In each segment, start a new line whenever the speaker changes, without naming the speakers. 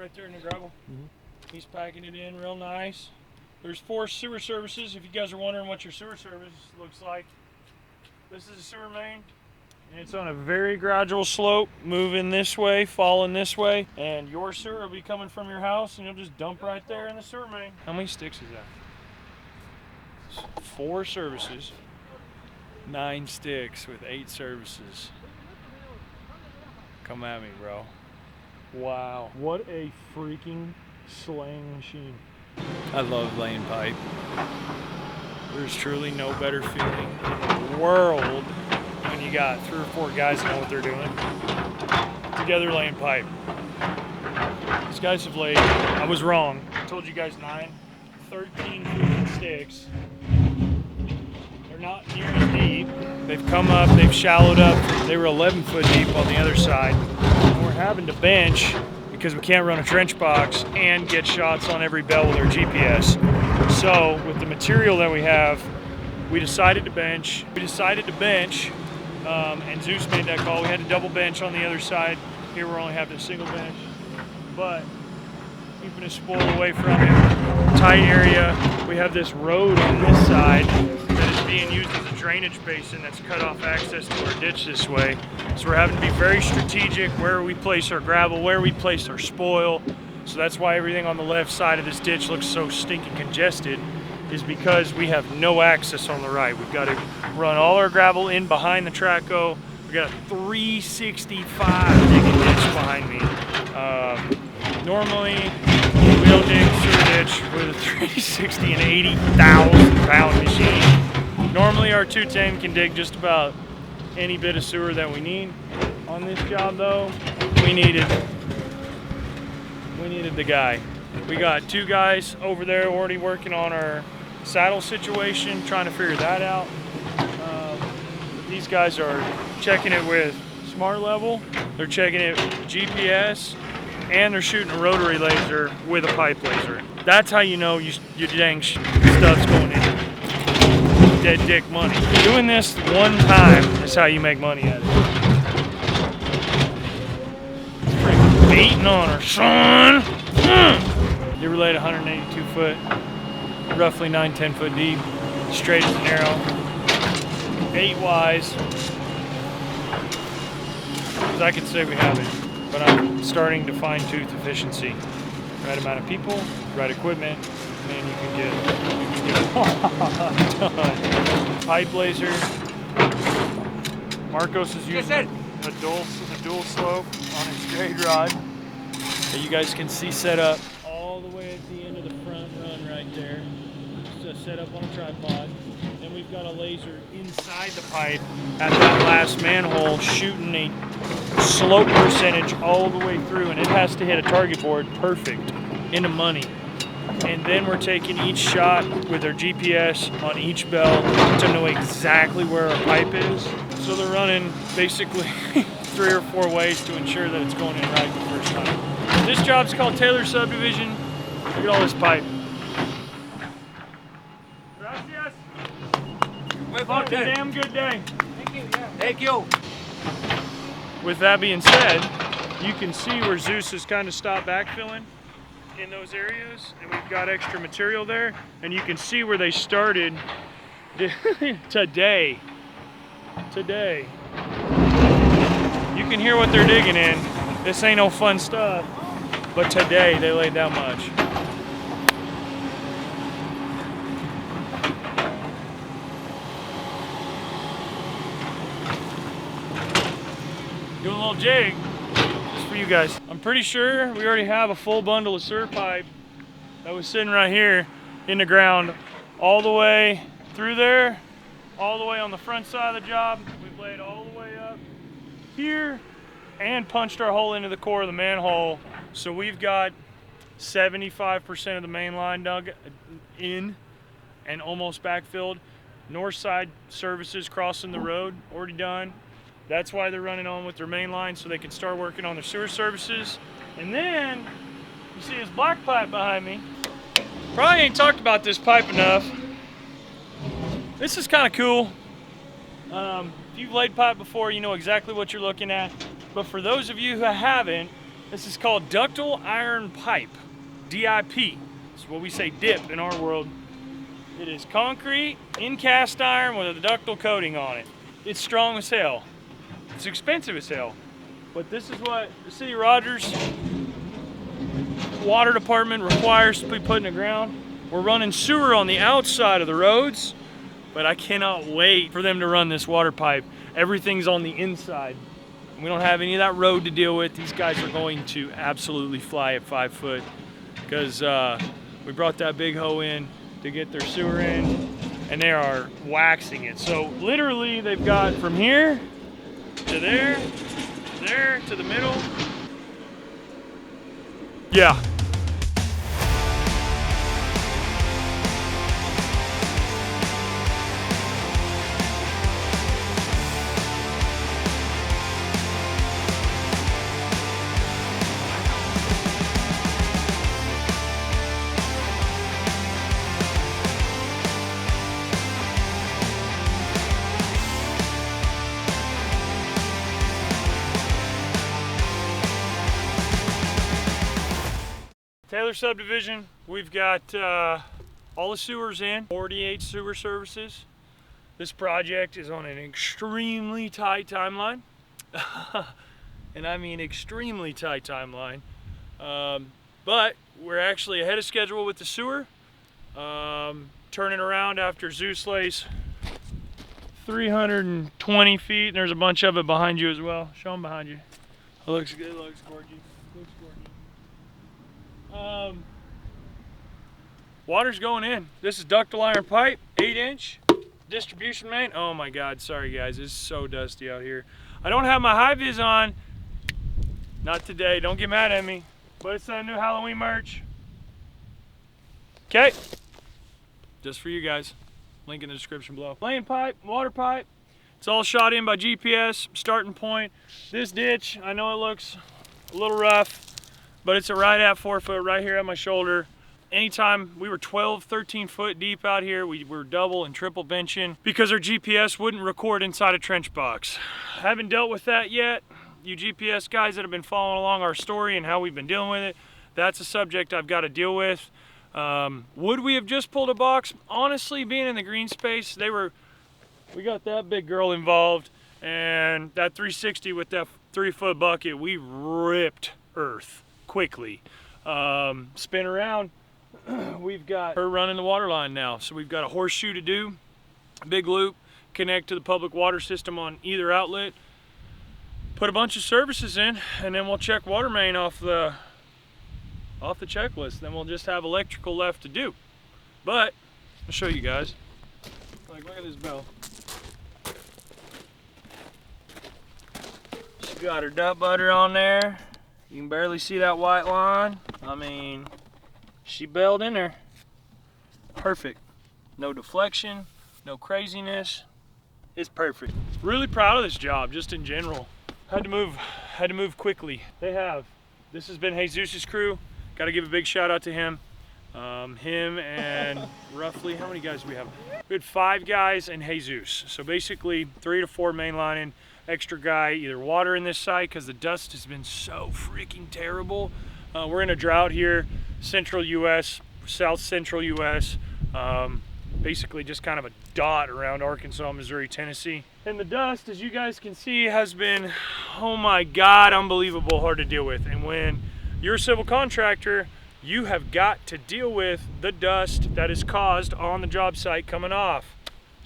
right there in the gravel. He's packing it in real nice. There's 4 sewer services. If you guys are wondering what your sewer service looks like, this is a sewer main. And it's on a very gradual slope, moving this way, falling this way. And your sewer will be coming from your house and you'll just dump right there in the sewer main. How many sticks is that? 4 services. 9 sticks with 8 services. Come at me, bro. Wow. What a freaking slaying machine. I love laying pipe. There's truly no better feeling in the world when you got 3 or 4 guys that know what they're doing together laying pipe. These guys have laid, I was wrong. I told you guys 13 freaking sticks. They're not near as deep. They've come up, they've shallowed up. They were 11 foot deep on the other side. And we're having to bench because we can't run a trench box and get shots on every bell with our GPS. So with the material that we have, we decided to bench. And Zeus made that call. We had to double bench on the other side. Here we're only having a single bench, but keeping a spoil away from it. Tight area. We have this road on this side that is being used as a drainage basin that's cut off access to our ditch this way. So we're having to be very strategic where we place our gravel, where we place our spoil. So that's why everything on the left side of this ditch looks so stinking congested, is because we have no access on the right. We've got to run all our gravel in behind the traco. We got a 365 digging ditch behind me. Normally, we don't dig a sewer ditch with a 360 and 80,000 pound machine. Normally our 210 can dig just about any bit of sewer that we need. On this job though, we needed the guy. We got 2 guys over there already working on our saddle situation, trying to figure that out. These guys are checking it with smart level, they're checking it with GPS, and they're shooting a rotary laser with a pipe laser. That's how you know your dang stuff's going in. Dead dick money. Doing this one time is how you make money at it. Freaking beating on her, son. You relate 182 foot, roughly 9-10 foot deep, straight as an arrow, 8 wise. As I could say we have it, but I'm starting to fine tooth efficiency. Right amount of people, right equipment, and you can get a lot done. Pipe laser. Marcos is using a dual slope on his grade rod that you guys can see set up all the way at the end of the front run right there. Just set up on a tripod. Then we've got a laser inside the pipe at that last manhole shooting a slope percentage all the way through, and it has to hit a target board perfect into money. And then we're taking each shot with our GPS on each bell to know exactly where our pipe is. So they're running basically 3 or 4 ways to ensure that it's going in right the first time. This job's called Taylor Subdivision. Look at all this pipe. Gracias. Fucking damn good day.
Thank you. Yeah. Thank you.
With that being said, you can see where Zeus has kind of stopped backfilling in those areas, and we've got extra material there, and you can see where they started today. You can hear what they're digging in. This ain't no fun stuff, but today they laid that much. Doing a little jig just for you guys. I'm pretty sure we already have a full bundle of sewer pipe that was sitting right here in the ground all the way through there, all the way on the front side of the job. We've laid all the way up here and punched our hole into the core of the manhole. So we've got 75% of the main line dug in and almost backfilled. North side services crossing the road already done. That's why they're running on with their main line, so they can start working on their sewer services. And then you see this black pipe behind me. Probably ain't talked about this pipe enough. This is kind of cool. If you've laid pipe before, you know exactly what you're looking at. But for those of you who haven't, This is called ductile iron pipe, DIP. It's what we say dip in our world. It is concrete in cast iron with a ductile coating on it. It's strong as hell. It's expensive as hell. But this is what the City of Rogers Water Department requires to be put in the ground. We're running sewer on the outside of the roads, but I cannot wait for them to run this water pipe. Everything's on the inside. We don't have any of that road to deal with. These guys are going to absolutely fly at 5 foot because we brought that big hoe in to get their sewer in, and they are waxing it. So literally they've got from here to there to the middle. Yeah. Taylor subdivision, we've got all the sewers in, 48 sewer services. This project is on an extremely tight timeline. And I mean extremely tight timeline. But we're actually ahead of schedule with the sewer. Turning around after Zeus lays 320 feet, and there's a bunch of it behind you as well. Show them behind you. It looks good, it looks gorgeous. Looks gorgeous. Water's going in. This is ductile iron pipe, 8-inch distribution main. Oh my God, sorry guys, it's so dusty out here. I don't have my high vis on. Not today, don't get mad at me. But it's new Halloween merch. Okay, just for you guys. Link in the description below. Laying pipe, water pipe. It's all shot in by GPS, starting point. This ditch, I know it looks a little rough, but it's right at 4 foot right here at my shoulder. Anytime we were 12, 13 foot deep out here, we were double and triple benching because our GPS wouldn't record inside a trench box. Haven't dealt with that yet. You GPS guys that have been following along our story and how we've been dealing with it, that's a subject I've got to deal with. Would we have just pulled a box? Honestly, being in the green space, we got that big girl involved, and that 360 with that 3 foot bucket, we ripped earth quickly. Spin around, we've got her running the water line now. So we've got a horseshoe to do, big loop, connect to the public water system on either outlet, put a bunch of services in, and then we'll check water main off the checklist. Then we'll just have electrical left to do. But I'll show you guys. Like, look at this bell. She got her nut butter on there. You can barely see that white line. I mean, she bailed in there. Perfect. No deflection, no craziness. It's perfect. Really proud of this job, just in general. Had to move quickly. This has been Jesus' crew. Got to give a big shout out to him. Him and roughly, how many guys do we have? We had 5 guys and Jesus. So basically 3 to 4 mainlining. Extra guy, either water in this site because the dust has been so freaking terrible. We're in a drought here, central US, south central US. Basically just kind of a dot around Arkansas, Missouri, Tennessee. And the dust, as you guys can see, has been, oh my God, unbelievable hard to deal with. And when you're a civil contractor, you have got to deal with the dust that is caused on the job site coming off.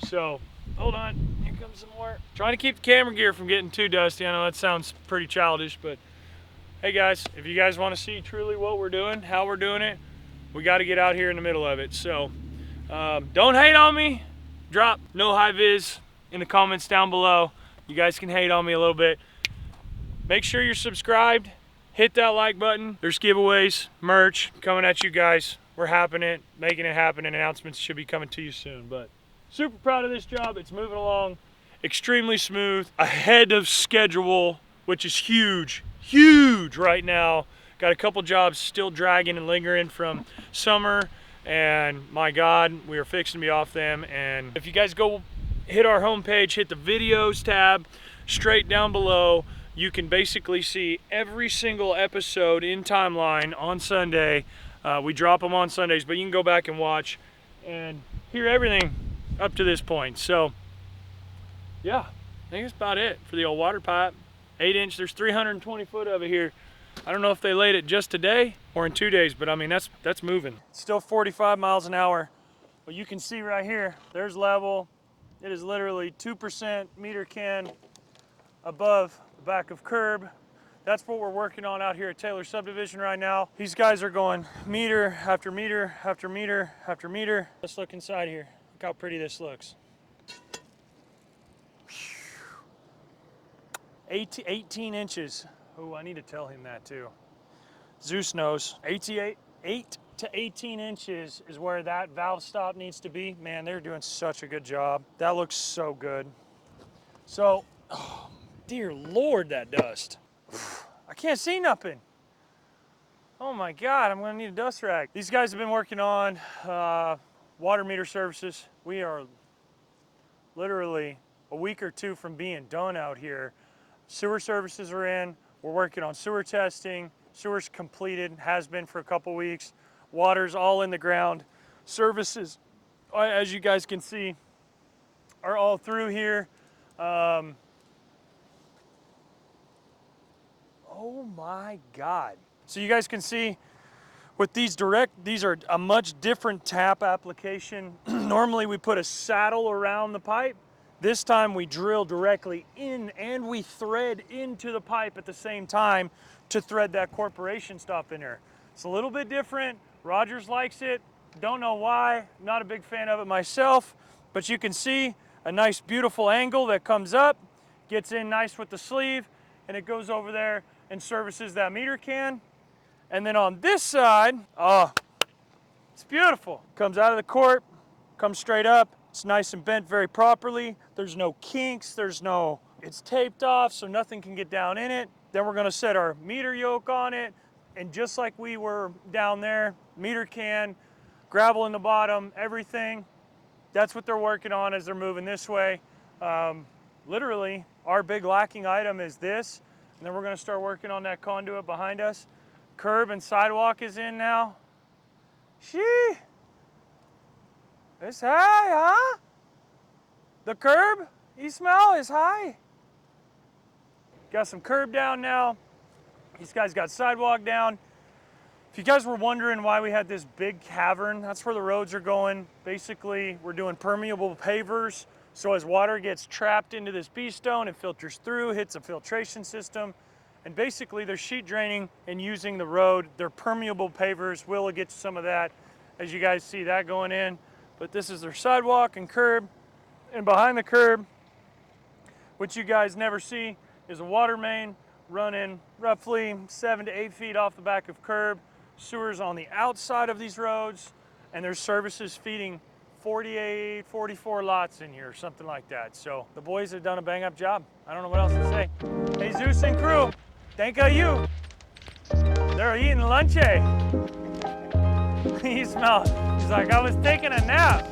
So, hold on, here comes some more. Trying to keep the camera gear from getting too dusty. I know that sounds pretty childish, but hey guys, if you guys want to see truly what we're doing, how we're doing it, we got to get out here in the middle of it. So, don't hate on me. Drop no high vis in the comments down below. You guys can hate on me a little bit. Make sure you're subscribed. Hit that like button. There's giveaways, merch coming at you guys. We're making it happen, and announcements should be coming to you soon. But super proud of this job. It's moving along extremely smooth, ahead of schedule, which is huge right now. Got a couple jobs still dragging and lingering from summer, and my God, we are fixing to be off them. And if you guys go hit our homepage, hit the videos tab straight down below, you can basically see every single episode in timeline on Sunday. We drop them on Sundays, but you can go back and watch and hear everything up to this point. So yeah, I think that's about it for the old water pipe. 8-inch, there's 320 foot of it here. I don't know if they laid it just today or in 2 days, but I mean, that's moving. It's still 45 miles an hour. But you can see right here, there's level. It is literally 2% meter can above the back of curb. That's what we're working on out here at Taylor Subdivision right now. These guys are going meter after meter after meter after meter. Let's look inside here. Look how pretty this looks. 18 inches. Oh, I need to tell him that too. Zeus knows. 8 to 18 inches is where that valve stop needs to be. Man, they're doing such a good job. That looks so good. So, oh, dear Lord, that dust. I can't see nothing. Oh my God, I'm gonna need a dust rag. These guys have been working on water meter services. We are literally a week or two from being done out here. Sewer services are in. We're working on sewer testing. Sewer's completed, has been for a couple weeks. Water's all in the ground. Services, as you guys can see, are all through here. Oh my God. So you guys can see with these are a much different tap application. Normally we put a saddle around the pipe. This time we drill directly in and we thread into the pipe at the same time to thread that corporation stuff in there. It's a little bit different. Rogers likes it. Don't know why. Not a big fan of it myself, but you can see a nice beautiful angle that comes up, gets in nice with the sleeve, and it goes over there and services that meter can. And then on this side, oh, it's beautiful. Comes out of the corp, comes straight up. It's nice and bent very properly. There's no kinks, it's taped off so nothing can get down in it. Then we're gonna set our meter yoke on it, and just like we were down there, meter can, gravel in the bottom, everything. That's what they're working on as they're moving this way. Literally, our big lacking item is this, and then we're gonna start working on that conduit behind us. Curb and sidewalk is in now. Shee! It's high, huh? The curb, you smell, is high. Got some curb down now. These guys got sidewalk down. If you guys were wondering why we had this big cavern, that's where the roads are going. Basically, we're doing permeable pavers. So as water gets trapped into this pea stone, it filters through, hits a filtration system. And basically they're sheet draining and using the road. They're permeable pavers. We'll get to some of that as you guys see that going in. But this is their sidewalk and curb. And behind the curb, which you guys never see, is a water main running roughly 7 to 8 feet off the back of curb. Sewers on the outside of these roads, and there's services feeding 48, 44 lots in here, something like that. So the boys have done a bang up job. I don't know what else to say. Hey, Zeus and crew, thank you. They're eating lunch, eh? He smelled. He's like, I was taking a nap.